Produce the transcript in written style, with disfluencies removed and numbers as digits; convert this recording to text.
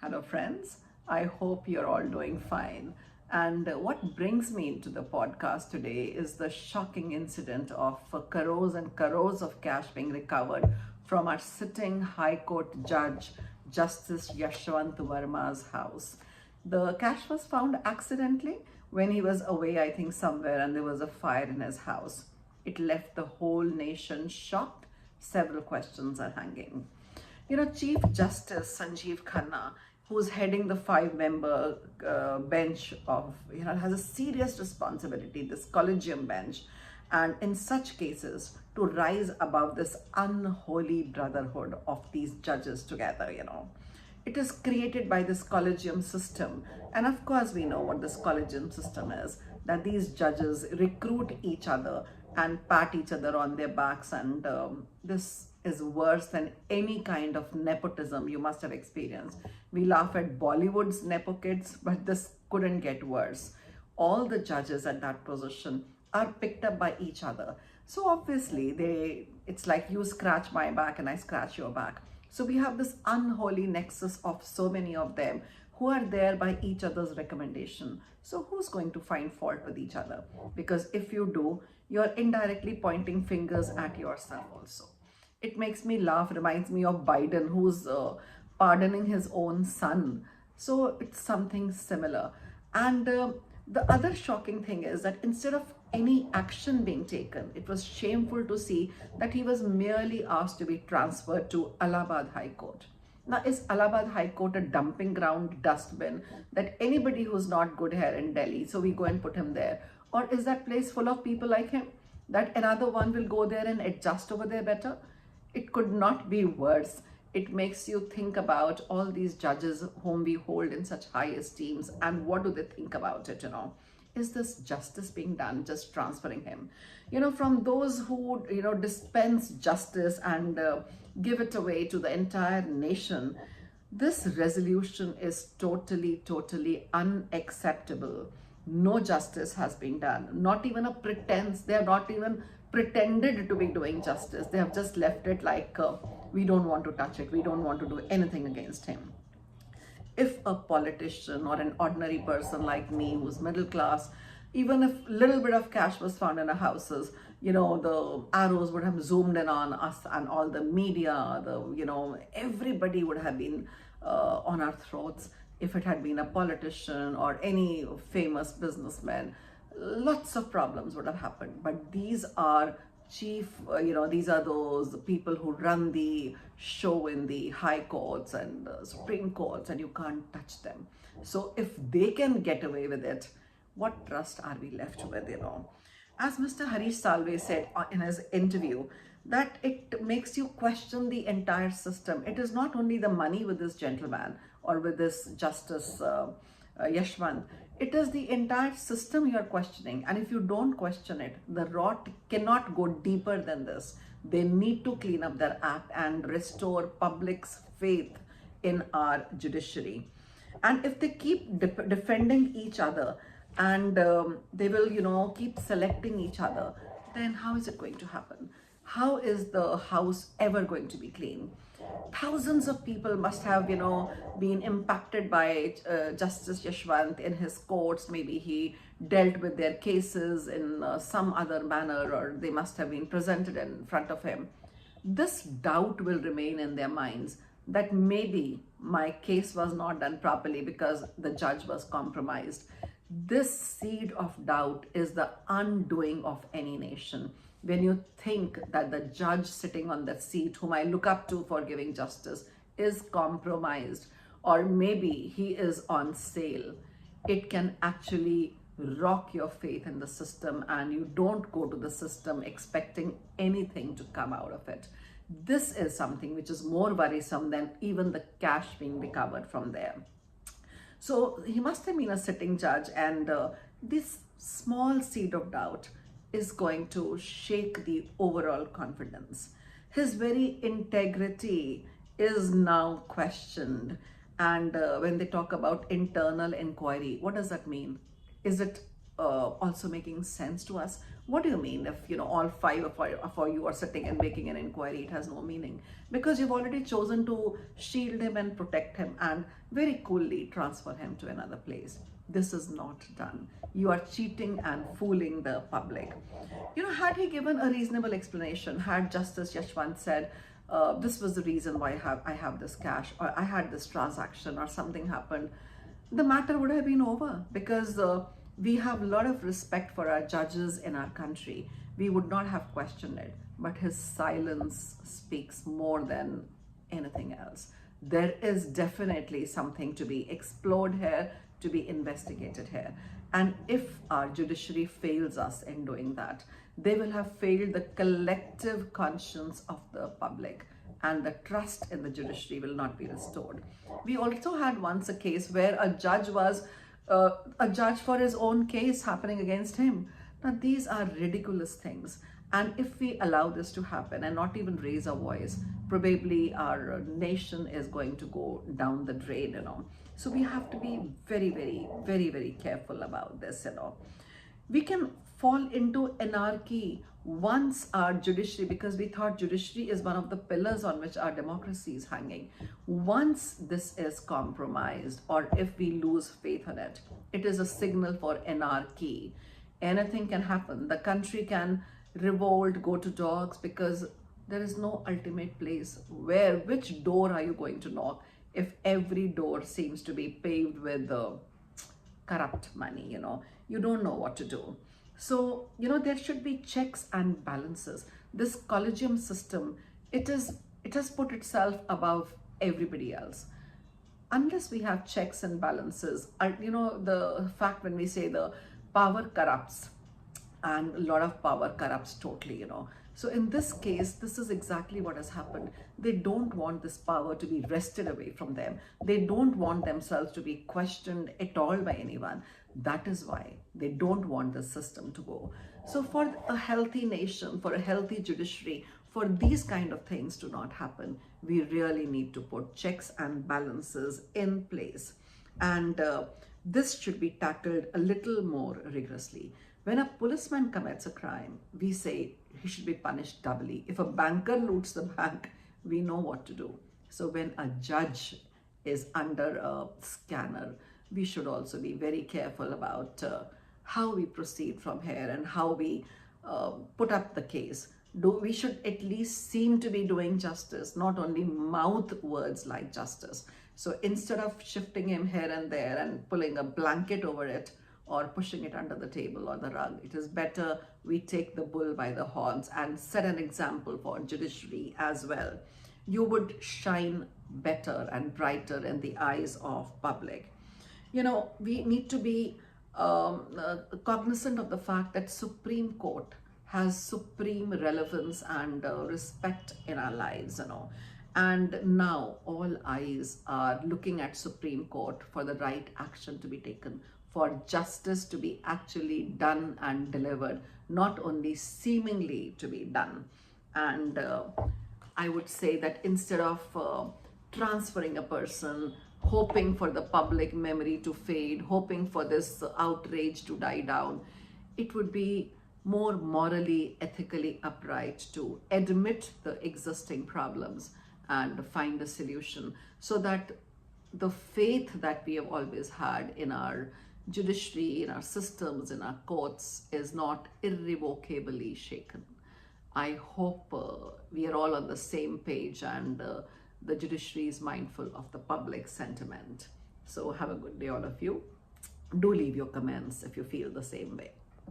Hello, friends. I hope you're all doing fine. And what brings me into the podcast today is the shocking incident of crores and crores of cash being recovered from our sitting High Court judge, Justice Yashwant Varma's house. The cash was found accidentally when he was away, I think, somewhere, and there was a fire in his house. It left the whole nation shocked. Several questions are hanging. Chief Justice Sanjeev Khanna, who's heading the five-member bench of, has a serious responsibility, this collegium bench, and in such cases, to rise above this unholy brotherhood of these judges together. It is created by this collegium system. And of course, we know what this collegium system is, that these judges recruit each other and pat each other on their backs. And this is worse than any kind of nepotism you must have experienced. We laugh at Bollywood's nepo kids, but this couldn't get worse. All the judges at that position are picked up by each other. So obviously, it's like you scratch my back and I scratch your back. So we have this unholy nexus of so many of them who are there by each other's recommendation. So who's going to find fault with each other? Because if you do, you're indirectly pointing fingers at yourself also. It makes me laugh, reminds me of Biden, who's pardoning his own son. So it's something similar. And the other shocking thing is that instead of any action being taken, it was shameful to see that he was merely asked to be transferred to Allahabad High Court. Now, is Allahabad High Court a dumping ground dustbin that anybody who's not good here in Delhi, so we go and put him there? Or is that place full of people like him that another one will go there and adjust over there better? It could not be worse. It makes you think about all these judges whom we hold in such high esteems, and what do they think about it, Is this justice being done, just transferring him? From those who, dispense justice and give it away to the entire nation, this resolution is totally, totally unacceptable. No justice has been done, not even a pretense. They have not even pretended to be doing justice. They have just left it like, we don't want to touch it. We don't want to do anything against him. If a politician or an ordinary person like me who's middle class, even if little bit of cash was found in our houses, the arrows would have zoomed in on us and all the media, everybody would have been on our throats. If it had been a politician or any famous businessman, lots of problems would have happened. But these are these are those people who run the show in the high courts and Supreme Courts, and you can't touch them. So if they can get away with it, what trust are we left with, As Mr. Harish Salve said in his interview, that it makes you question the entire system. It is not only the money with this gentleman or with this Justice Yashwant. It is the entire system you are questioning. And if you don't question it, the rot cannot go deeper than this. They need to clean up their act and restore public's faith in our judiciary. And if they keep defending each other and they will, keep selecting each other, then how is it going to happen? How is the house ever going to be clean? Thousands of people must have, been impacted by Justice Yashwant in his courts. Maybe he dealt with their cases in some other manner, or they must have been presented in front of him. This doubt will remain in their minds that maybe my case was not done properly because the judge was compromised. This seed of doubt is the undoing of any nation. When you think that the judge sitting on that seat, whom I look up to for giving justice, is compromised, or maybe he is on sale, it can actually rock your faith in the system, and you don't go to the system expecting anything to come out of it. This is something which is more worrisome than even the cash being recovered from there. So he must have been a sitting judge, and this small seed of doubt is going to shake the overall confidence. His very integrity is now questioned. And when they talk about internal inquiry, what does that mean? Is it also making sense to us? What do you mean if, all five of you are sitting and making an inquiry? It has no meaning because you've already chosen to shield him and protect him and very coolly transfer him to another place. This is not done. You are cheating and fooling the public. Had he given a reasonable explanation, had Justice Yashwant said, this was the reason why I have this cash, or I had this transaction, or something happened, the matter would have been over because we have a lot of respect for our judges in our country. We would not have questioned it, but his silence speaks more than anything else. There is definitely something to be explored here, to be investigated here. And if our judiciary fails us in doing that, they will have failed the collective conscience of the public, and the trust in the judiciary will not be restored. We also had once a case where a judge was a judge for his own case happening against him. Now, these are ridiculous things. And if we allow this to happen and not even raise our voice, probably our nation is going to go down the drain. So we have to be very, very, very, very careful about this. We can fall into anarchy once our judiciary, because we thought judiciary is one of the pillars on which our democracy is hanging. Once this is compromised, or if we lose faith in it, it is a signal for anarchy. Anything can happen. The country can revolt, go to dogs, because there is no ultimate place. Which door are you going to knock if every door seems to be paved with corrupt money? You don't know what to do. So, there should be checks and balances. This collegium system, it has put itself above everybody else. Unless we have checks and balances, the fact when we say the power corrupts, and a lot of power corrupts totally. So in this case, this is exactly what has happened. They don't want this power to be wrested away from them. They don't want themselves to be questioned at all by anyone. That is why they don't want the system to go. So for a healthy nation, for a healthy judiciary, for these kind of things to not happen, we really need to put checks and balances in place. And this should be tackled a little more rigorously. When a policeman commits a crime, we say he should be punished doubly. If a banker loots the bank, we know what to do. So when a judge is under a scanner, we should also be very careful about how we proceed from here and how we put up the case. We should at least seem to be doing justice, not only mouth words like justice. So instead of shifting him here and there and pulling a blanket over it, or pushing it under the table or the rug, it is better we take the bull by the horns and set an example for judiciary as well. You would shine better and brighter in the eyes of public. We need to be cognizant of the fact that Supreme Court has supreme relevance and respect in our lives, And now all eyes are looking at Supreme Court for the right action to be taken, for justice to be actually done and delivered, not only seemingly to be done. And I would say that instead of transferring a person, hoping for the public memory to fade, hoping for this outrage to die down, it would be more morally, ethically upright to admit the existing problems and find a solution, so that the faith that we have always had in our judiciary, in our systems, in our courts is not irrevocably shaken. I hope we are all on the same page, and the judiciary is mindful of the public sentiment. So have a good day, all of you. Do leave your comments if you feel the same way.